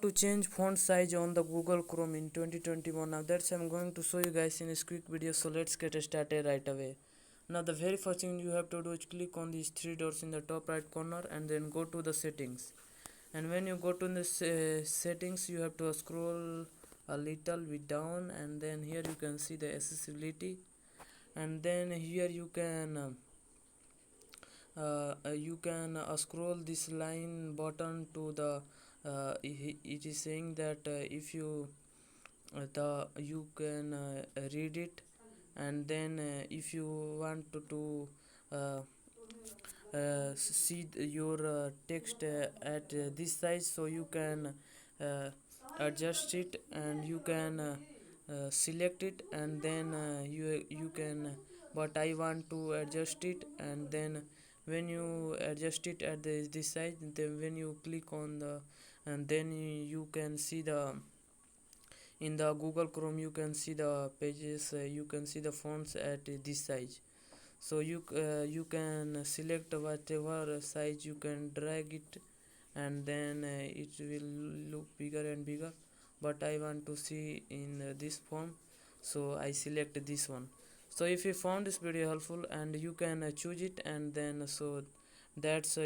to change font size on the Google Chrome in 2021. Now that's I'm going to show you guys in this quick video, so let's get started right away. Now the very first thing you have to do is click on these three dots in the top right corner and then go to the settings. And when you go to the settings, you have to scroll a little bit down, and then here you can see the accessibility, and then here you can scroll this line button to the it is saying that if you you can read it, and then if you want to uh, see your text at this size, so you can uh, adjust it, and you can select it, and then you can but I want to adjust it, and then when you adjust it at this size, then when you click on the, and then you can see the in the Google Chrome, you can see the pages, you can see the fonts at this size. So you can select whatever size, you can drag it, and then it will look bigger and bigger, but I want to see in this form, so I select this one. So if you found this video helpful, and you can choose it, and then so that's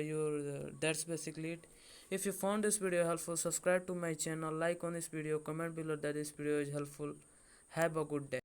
that's basically it. If you found this video helpful, subscribe to my channel, like on this video, comment below that this video is helpful. Have a good day.